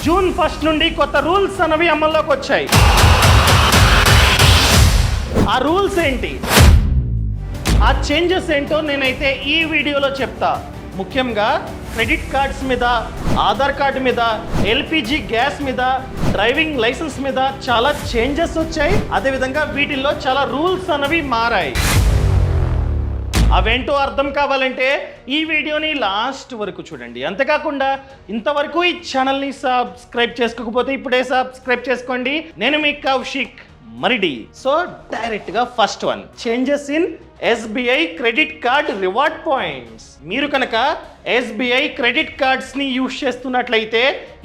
June 1 నుండి కొత్త rules అనేవి అమల్లోకి వచ్చాయి. ఆ రూల్స్ ఏంటి, ఆ చేంజెస్ ఏంటో నేనైతే ఈ వీడియోలో చెప్తా. ముఖ్యంగా క్రెడిట్ కార్డ్స్ మీద, ఆధార్ కార్డు మీద, ఎల్పిజి గ్యాస్ మీద, డ్రైవింగ్ లైసెన్స్ మీద చాలా చేంజెస్ వచ్చాయి. అదేవిధంగా వీటిల్లో చాలా రూల్స్ అనేవి మారాయి. అవేంటో అర్థం కావాలంటే ఈ వీడియోని లాస్ట్ వరకు చూడండి. అంతేకాకుండా ఇంతవరకు ఈ ఛానల్ని సబ్స్క్రైబ్ చేసుకోకపోతే ఇప్పుడే సబ్స్క్రైబ్ చేసుకోండి. నేను మీ కౌశిక్ మరిడి. సో డైరెక్ట్గా first one, changes in SBI credit card reward points. మీరు కనుక ఎస్బీఐ క్రెడిట్ కార్డ్స్ని యూజ్ చేస్తున్నట్లయితే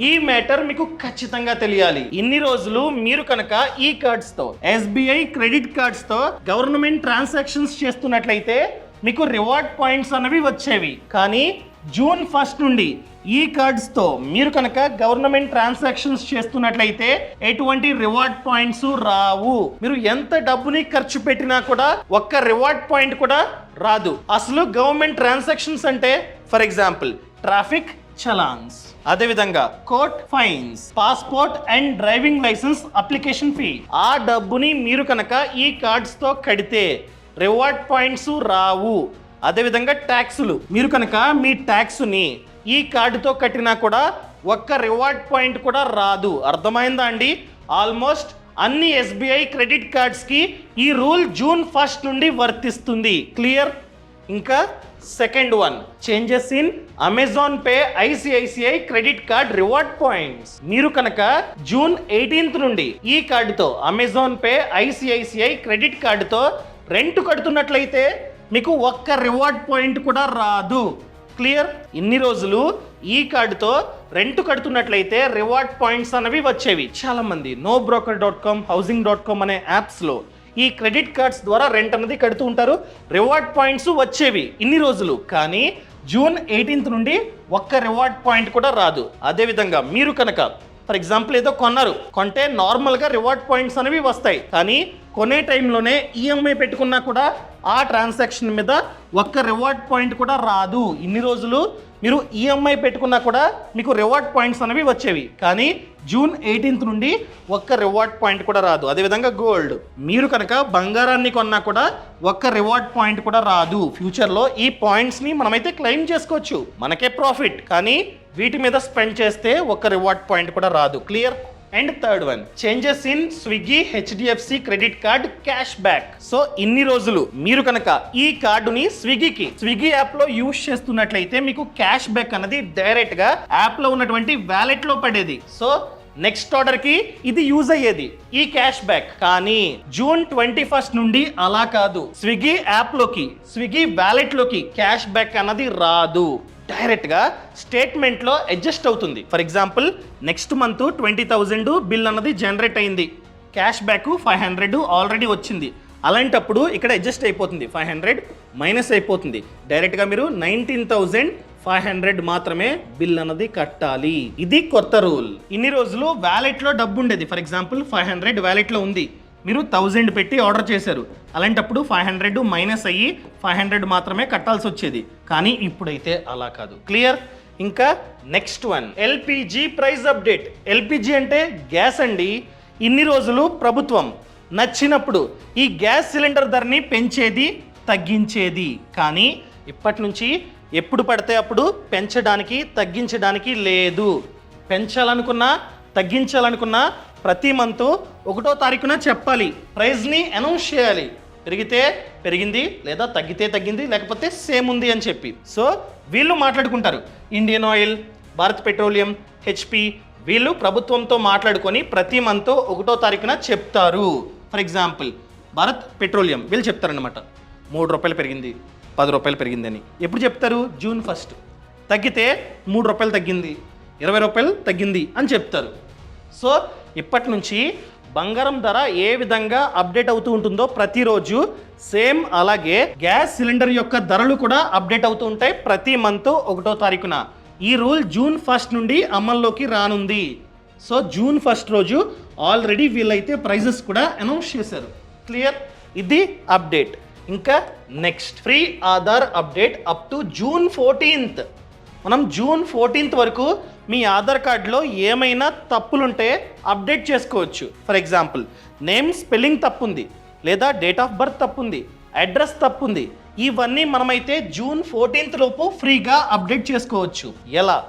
ఈ మ్యాటర్ మీకు ఖచ్చితంగా తెలియాలి. ఇన్ని రోజులు మీరు కనుక ఈ కార్డ్స్తో, ఎస్బీఐ క్రెడిట్ కార్డ్స్తో గవర్నమెంట్ ట్రాన్సాక్షన్స్ చేస్తున్నట్లయితే మీకు రివార్డ్ పాయింట్స్ అనేవి వచ్చేవి. కానీ జూన్ 1 నుండి ఈ కార్డ్స్తో మీరు కనుక గవర్నమెంట్ ట్రాన్సాక్షన్స్ చేస్తున్నట్లయితే ఎటువంటి రివార్డ్ పాయింట్స్ రావు. మీరు ఎంత డబ్బుని ఖర్చు పెట్టినా కూడా ఒక్క రివార్డ్ పాయింట్ కూడా రాదు. అసలు గవర్నమెంట్ ట్రాన్సాక్షన్స్ అంటే ఫర్ ఎగ్జాంపుల్ ట్రాఫిక్ చలాన్స్, అదేవిధంగా court fines, passport and driving licence application fee. ఆ డబ్బుని మీరు కనుక ఈ కార్డ్స్తో కడితే రివార్డ్ పాయింట్స్ రావు. అదేవిధంగా ట్యాక్సులు, మీరు కనుక మీ ట్యాక్స్ని ఈ కార్డుతో కట్టినా కూడా ఒక్క రివార్డ్ పాయింట్ కూడా రాదు. అర్థమైందా అండి? ఆల్మోస్ట్ అన్ని ఎస్బీఐ క్రెడిట్ కార్డ్స్కి ఈ రూల్ జూన్ 1 నుండి వర్తిస్తుంది. క్లియర్? ఇంకా second one, changes in Amazon pay ICICI credit card reward points. మీరు కనుక జూన్ 18 నుండి ఈ కార్డుతో, అమెజాన్ పే ఐసిఐసిఐ క్రెడిట్ కార్డుతో రెంట్ కడుతున్నట్లయితే మీకు ఒక్క రివార్డ్ పాయింట్ కూడా రాదు. క్లియర్? ఇన్ని రోజులు ఈ కార్డుతో రెంట్ కడుతున్నట్లయితే రివార్డ్ పాయింట్స్ అనేవి వచ్చేవి. చాలా మంది NoBroker.com, Housing.com అనే యాప్స్లో ఈ క్రెడిట్ కార్డ్స్ ద్వారా రెంట్ అనేది కడుతూ ఉంటారు. రివార్డ్ పాయింట్స్ వచ్చేవి ఇన్ని రోజులు. కానీ జూన్ 18 నుండి ఒక్క రివార్డ్ పాయింట్ కూడా రాదు. అదేవిధంగా మీరు కనుక ఫర్ ఎగ్జాంపుల్ ఏదో కొంటే నార్మల్గా రివార్డ్ పాయింట్స్ అనేవి వస్తాయి. కానీ కొనే టైంలోనే ఈఎంఐ పెట్టుకున్నా కూడా ఆ ట్రాన్సాక్షన్ మీద ఒక్క రివార్డ్ పాయింట్ కూడా రాదు. ఇన్ని రోజులు మీరు ఈఎంఐ పెట్టుకున్నా కూడా మీకు రివార్డ్ పాయింట్స్ అనేవి వచ్చేవి. కానీ జూన్ 18 నుండి ఒక్క రివార్డ్ పాయింట్ కూడా రాదు. అదేవిధంగా గోల్డ్, మీరు కనుక బంగారాన్ని కొన్నా కూడా ఒక్క రివార్డ్ పాయింట్ కూడా రాదు. ఫ్యూచర్లో ఈ పాయింట్స్ని మనమైతే క్లెయిమ్ చేసుకోవచ్చు, మనకే ప్రాఫిట్. కానీ వీటి మీద స్పెండ్ చేస్తే ఒక్క రివార్డ్ పాయింట్ కూడా రాదు. Clear? And third one, changes in Swiggy HDFC credit card cash back. So ఇన్ని రోజులు మీరు కనుక ఈ కార్డుని స్విగ్గీ యాప్ లో యూజ్ చేస్తున్నట్లయితే మీకు క్యాష్ బ్యాక్ అనేది డైరెక్ట్ గా యాప్ లో ఉన్నటువంటి వ్యాలెట్ లో పడేది. సో నెక్స్ట్ ఆర్డర్ కి ఇది యూజ్ అయ్యేది ఈ క్యాష్ బ్యాక్. కానీ జూన్ 21 నుండి అలా కాదు. స్విగ్గీ యాప్ లోకి, స్విగ్గీ వ్యాలెట్ లోకి క్యాష్ బ్యాక్ అన్నది రాదు. డైరెక్ట్గా స్టేట్మెంట్లో అడ్జస్ట్ అవుతుంది. For example next month 20,000 bill అన్నది జనరేట్ అయింది, క్యాష్ బ్యాక్ 500 ఆల్రెడీ వచ్చింది. అలాంటప్పుడు ఇక్కడ అడ్జస్ట్ అయిపోతుంది, 500 మైనస్ అయిపోతుంది. డైరెక్ట్గా మీరు 19,500 మాత్రమే బిల్ అన్నది కట్టాలి. ఇది కొత్త రూల్. ఇన్ని రోజులు వ్యాలెట్లో డబ్బు ఉండేది. ఫర్ ఎగ్జాంపుల్ 500 వ్యాలెట్లో ఉంది, మీరు 1000 పెట్టి ఆర్డర్ చేశారు. అలాంటప్పుడు 500 మైనస్ అయ్యి 500 మాత్రమే కట్టాల్సి వచ్చేది. కానీ ఇప్పుడైతే అలా కాదు. క్లియర్? ఇంకా next one, LPG price update. LPG అంటే గ్యాస్ అండి. ఇన్ని రోజులు ప్రభుత్వం నచ్చినప్పుడు ఈ గ్యాస్ సిలిండర్ ధరని పెంచేది, తగ్గించేది. కానీ ఇప్పటి నుంచి ఎప్పుడు పడితే అప్పుడు పెంచడానికి, తగ్గించడానికి లేదు. పెంచాలనుకున్నా, తగ్గించాలనుకున్నా ప్రతి మంత్ 1వ తారీఖున చెప్పాలి, ప్రైస్ని అనౌన్స్ చేయాలి. పెరిగితే పెరిగింది, లేదా తగ్గితే తగ్గింది, లేకపోతే సేమ్ ఉంది అని చెప్పి. సో వీళ్ళు మాట్లాడుకుంటారు. Indian oil, Bharat petroleum, HP, వీళ్ళు ప్రభుత్వంతో మాట్లాడుకొని ప్రతి మంత్ 1వ తారీఖున చెప్తారు. ఫర్ ఎగ్జాంపుల్ భారత్ పెట్రోలియం వీళ్ళు చెప్తారనమాట, 3 రూపాయలు పెరిగింది, 10 రూపాయలు పెరిగింది అని. ఎప్పుడు చెప్తారు? జూన్ 1. తగ్గితే 3 రూపాయలు తగ్గింది, 20 రూపాయలు తగ్గింది అని చెప్తారు. సో ఇప్పటి నుంచి బంగారం ధర ఏ విధంగా అప్డేట్ అవుతూ ఉంటుందో ప్రతిరోజు, సేమ్ అలాగే గ్యాస్ సిలిండర్ యొక్క ధరలు కూడా అప్డేట్ అవుతూ ఉంటాయి ప్రతి మంత్ 1వ తారీఖున. ఈ రూల్ జూన్ 1 నుండి అమల్లోకి రానుంది. సో జూన్ 1 రోజు ఆల్రెడీ వీళ్ళైతే ప్రైజెస్ కూడా అనౌన్స్ చేశారు. క్లియర్? ఇది అప్డేట్. ఇంకా next free Aadhaar update up to June 14th. మనం జూన్ 14th వరకు మీ ఆధార్ కార్డులో ఏమైనా తప్పులుంటే అప్డేట్ చేసుకోవచ్చు. ఫర్ ఎగ్జాంపుల్ నేమ్ స్పెల్లింగ్ తప్పుంది, లేదా డేట్ ఆఫ్ బర్త్ తప్పుంది, అడ్రస్ తప్పుంది, ఇవన్నీ మనమైతే జూన్ 14th లోపు ఫ్రీగా అప్డేట్ చేసుకోవచ్చు. ఎలా?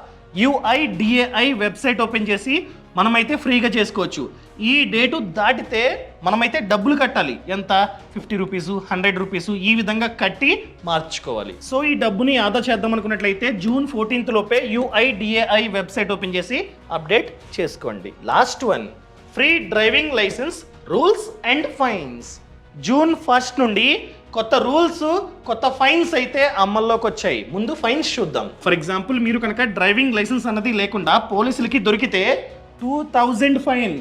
UIDAI వెబ్సైట్ ఓపెన్ చేసి మనమైతే ఫ్రీగా చేసుకోవచ్చు. ఈ డేటు దాటితే మనమైతే డబ్బులు కట్టాలి. ఎంత? 50 రూపీసు, 100 రూపీసు, ఈ విధంగా కట్టి మార్చుకోవాలి. సో ఈ డబ్బుని ఆదా చేద్దాం అనుకున్నట్లయితే జూన్ 14th లోపే UIDAI వెబ్సైట్ ఓపెన్ చేసి అప్డేట్ చేసుకోండి. Last one, free driving licence rules and fines. June 1st నుండి కొత్త రూల్స్, కొత్త ఫైన్స్ అయితే అమల్లోకి వచ్చాయి. ముందు ఫైన్స్ చూద్దాం. ఫర్ ఎగ్జాంపుల్ మీరు కనుక డ్రైవింగ్ లైసెన్స్ అన్నది లేకుండా పోలీసులకి దొరికితే 2000 ఫైన్.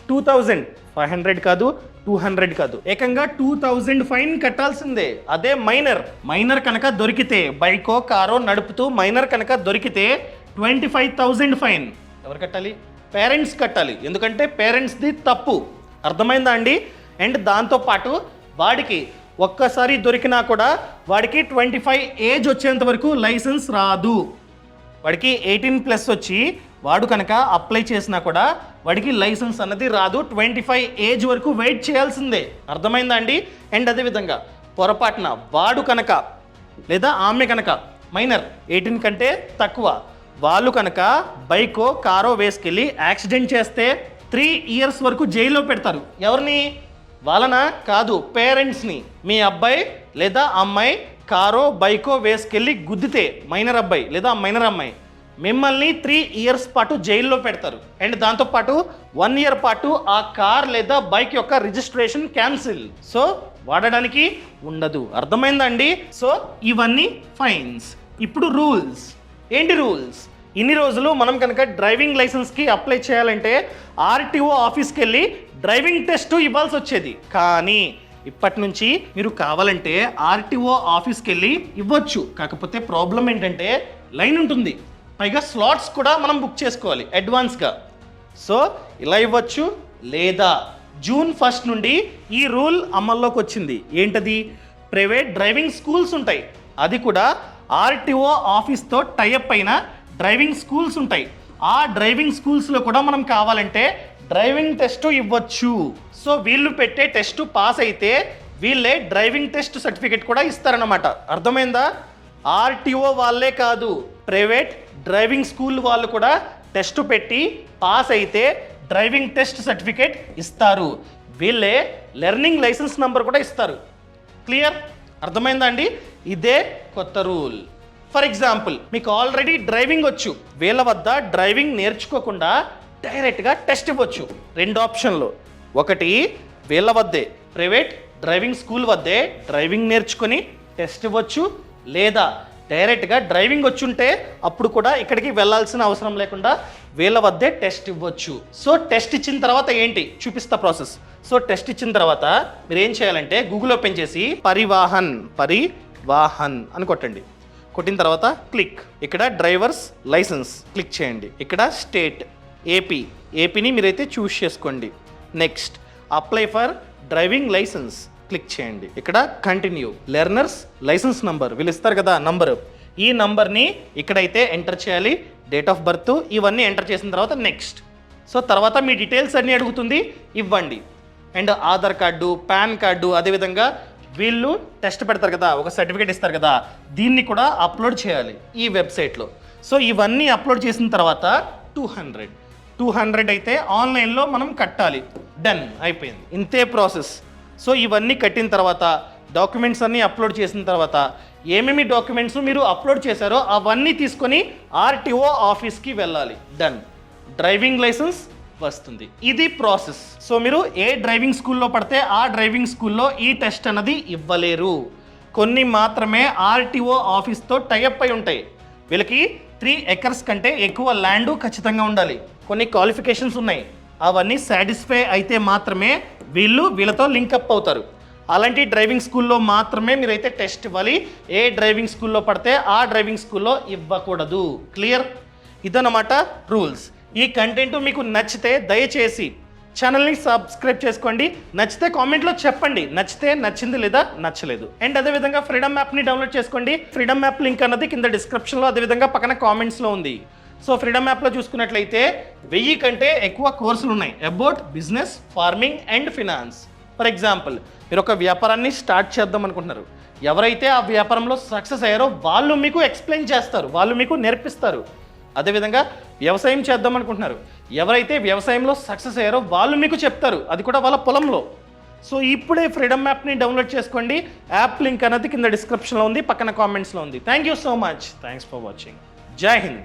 2000, 500 కాదు, 200 కాదు, ఏకంగా 2000 ఫైన్ కట్టాల్సిందే. అదే మైనర్ కనుక దొరికితే, బైకో కారో నడుపుతూ మైనర్ కనుక దొరికితే 25,000 ఫైన్. ఎవరు కట్టాలి? పేరెంట్స్ కట్టాలి. ఎందుకంటే పేరెంట్స్ది తప్పు. అర్థమైందా అండి? అండ్ దాంతోపాటు వాడికి ఒక్కసారి దొరికినా కూడా వాడికి 25 ఏజ్ వచ్చేంత వరకు లైసెన్స్ రాదు. వాడికి 18+ వచ్చి వాడు కనుక అప్లై చేసినా కూడా వాడికి లైసెన్స్ అన్నది రాదు. 25 ఏజ్ వరకు వెయిట్ చేయాల్సిందే. అర్థమైందా అండి? అండ్ అదేవిధంగా పొరపాటున వాడు కనుక లేదా ఆమె కనుక మైనర్ 18 కంటే తక్కువ వాళ్ళు కనుక బైకో కారో వేసుకెళ్ళి యాక్సిడెంట్ చేస్తే 3 years వరకు జైల్లో పెడతారు. ఎవరిని? వాళ్ళనా? కాదు, పేరెంట్స్ని. మీ అబ్బాయి లేదా అమ్మాయి కారో బైకో వేసుకెళ్ళి గుద్దితే మైనర్ అబ్బాయి లేదా మైనర్ అమ్మాయి, మిమ్మల్ని 3 years పాటు జైల్లో పెడతారు. అండ్ దాంతోపాటు 1 year పాటు ఆ కార్ లేదా బైక్ యొక్క రిజిస్ట్రేషన్ క్యాన్సిల్. సో వాడడానికి ఉండదు. అర్థమైందండి? సో ఇవన్నీ ఫైన్స్. ఇప్పుడు రూల్స్. ఏంటి రూల్స్? ఇన్ని రోజులు మనం కనుక డ్రైవింగ్ లైసెన్స్కి అప్లై చేయాలంటే RTO ఆఫీస్కి వెళ్ళి డ్రైవింగ్ టెస్ట్ ఇవ్వాల్సి వచ్చేది. కానీ ఇప్పటి నుంచి మీరు కావాలంటే RTO ఆఫీస్కి వెళ్ళి ఇవ్వచ్చు. కాకపోతే ప్రాబ్లం ఏంటంటే లైన్ ఉంటుంది, పైగా స్లాట్స్ కూడా మనం బుక్ చేసుకోవాలి అడ్వాన్స్గా. సో ఇలా ఇవ్వచ్చు. లేదా జూన్ 1st నుండి ఈ రూల్ అమల్లోకి వచ్చింది. ఏంటది? ప్రైవేట్ డ్రైవింగ్ స్కూల్స్ ఉంటాయి, అది కూడా RTO ఆఫీస్తో టైఅప్ అయిన డ్రైవింగ్ స్కూల్స్ ఉంటాయి. ఆ డ్రైవింగ్ స్కూల్స్లో కూడా మనం కావాలంటే డ్రైవింగ్ టెస్ట్ ఇవ్వచ్చు. సో వీళ్ళు పెట్టే టెస్ట్ పాస్ అయితే వీళ్ళే డ్రైవింగ్ టెస్ట్ సర్టిఫికేట్ కూడా ఇస్తారన్నమాట. అర్థమైందా? RTO వాళ్ళే కాదు, ప్రైవేట్ డ్రైవింగ్ స్కూల్ వాళ్ళు కూడా టెస్ట్ పెట్టి పాస్ అయితే డ్రైవింగ్ టెస్ట్ సర్టిఫికేట్ ఇస్తారు. వీళ్ళే లెర్నింగ్ లైసెన్స్ నెంబర్ కూడా ఇస్తారు. క్లియర్? అర్థమైందా అండి? ఇదే కొత్త రూల్. ఫర్ ఎగ్జాంపుల్ మీకు ఆల్రెడీ డ్రైవింగ్ వచ్చు, వీళ్ళ వద్ద డ్రైవింగ్ నేర్చుకోకుండా డైరెక్ట్గా టెస్ట్ ఇవ్వచ్చు. 2 ఆప్షన్లు. ఒకటి, వీళ్ళ వద్దే ప్రైవేట్ డ్రైవింగ్ స్కూల్ వద్దే డ్రైవింగ్ నేర్చుకొని టెస్ట్ ఇవ్వచ్చు. లేదా డైరెక్ట్గా డ్రైవింగ్ వచ్చుంటే అప్పుడు కూడా ఇక్కడికి వెళ్ళాల్సిన అవసరం లేకుండా వీళ్ళ వద్దే టెస్ట్ ఇవ్వచ్చు. సో టెస్ట్ ఇచ్చిన తర్వాత ఏంటి చూపిస్తా ప్రాసెస్. సో టెస్ట్ ఇచ్చిన తర్వాత మీరు ఏం చేయాలంటే గూగుల్ ఓపెన్ చేసి పరివాహన్ అని కొట్టండి. కొట్టిన తర్వాత క్లిక్. ఇక్కడ డ్రైవర్స్ లైసెన్స్ క్లిక్ చేయండి. ఇక్కడ స్టేట్ ఏపీని మీరైతే చూస్ చేసుకోండి. Next apply for driving licence click చేయండి. ఇక్కడ కంటిన్యూ. లెర్నర్స్ లైసెన్స్ నంబర్ వీళ్ళు ఇస్తారు కదా నంబరు, ఈ నంబర్ని ఇక్కడైతే ఎంటర్ చేయాలి. డేట్ ఆఫ్ బర్త్ ఇవన్నీ ఎంటర్ చేసిన తర్వాత నెక్స్ట్. సో తర్వాత మీ డీటెయిల్స్ అన్నీ అడుగుతుంది, ఇవ్వండి. And Aadhaar card, pan card, అదేవిధంగా వీళ్ళు టెస్ట్ పెడతారు కదా, ఒక సర్టిఫికేట్ ఇస్తారు కదా, దీన్ని కూడా అప్లోడ్ చేయాలి ఈ వెబ్సైట్లో. సో ఇవన్నీ అప్లోడ్ చేసిన తర్వాత 200 అయితే ఆన్లైన్లో మనం కట్టాలి. డన్, అయిపోయింది. ఇంతే ప్రాసెస్. సో ఇవన్నీ కట్టిన తర్వాత డాక్యుమెంట్స్ అన్నీ అప్లోడ్ చేసిన తర్వాత ఏమేమి డాక్యుమెంట్స్ మీరు అప్లోడ్ చేశారో అవన్నీ తీసుకొని RTO ఆఫీస్కి వెళ్ళాలి. డన్, డ్రైవింగ్ లైసెన్స్ వస్తుంది. ఇది ప్రాసెస్. సో మీరు ఏ డ్రైవింగ్ స్కూల్లో పడితే ఆ డ్రైవింగ్ స్కూల్లో ఈ టెస్ట్ అన్నది ఇవ్వలేరు. కొన్ని మాత్రమే RTO ఆఫీస్తో టైఅప్ అయి ఉంటాయి. వీళ్ళకి 3 acres కంటే ఎక్కువ ల్యాండ్ ఖచ్చితంగా ఉండాలి. కొన్ని క్వాలిఫికేషన్స్ ఉన్నాయి, అవన్నీ సాటిస్ఫై అయితే మాత్రమే వీళ్ళతో లింకప్ అవుతారు. అలాంటి డ్రైవింగ్ స్కూల్లో మాత్రమే మీరైతే టెస్ట్ ఇవ్వాలి. ఏ డ్రైవింగ్ స్కూల్లో పడితే ఆ డ్రైవింగ్ స్కూల్లో ఇవ్వకూడదు. క్లియర్? ఇదన్నమాట రూల్స్. ఈ కంటెంట్ మీకు నచ్చితే దయచేసి ఛానల్ని సబ్స్క్రైబ్ చేసుకోండి. నచ్చితే కామెంట్లో చెప్పండి, నచ్చితే నచ్చింది లేదా నచ్చలేదు. అండ్ అదేవిధంగా ఫ్రీడమ్ యాప్ని డౌన్లోడ్ చేసుకోండి. ఫ్రీడమ్ యాప్ లింక్ అన్నది కింద డిస్క్రిప్షన్లో, అదేవిధంగా పక్కన కామెంట్స్లో ఉంది. సో ఫ్రీడమ్ యాప్లో చూసుకున్నట్లయితే 1000 కంటే ఎక్కువ కోర్సులు ఉన్నాయి about business, farming and finance. For example, మీరు ఒక వ్యాపారాన్ని స్టార్ట్ చేద్దాం అనుకుంటున్నారు. ఎవరైతే ఆ వ్యాపారంలో సక్సెస్ అయ్యారో వాళ్ళు మీకు ఎక్స్ప్లెయిన్ చేస్తారు, వాళ్ళు మీకు నేర్పిస్తారు. అదేవిధంగా వ్యవసాయం చేద్దాం అనుకుంటున్నారు. ఎవరైతే వ్యవసాయంలో సక్సెస్ అయ్యారో వాళ్ళు మీకు చెప్తారు, అది కూడా వాళ్ళ పొలంలో. సో ఇప్పుడే ఫ్రీడమ్ యాప్ని డౌన్లోడ్ చేసుకోండి. యాప్ లింక్ అనేది కింద డిస్క్రిప్షన్లో ఉంది, పక్కన కామెంట్స్లో ఉంది. Thank you so much. Thanks for watching. జై హింద్.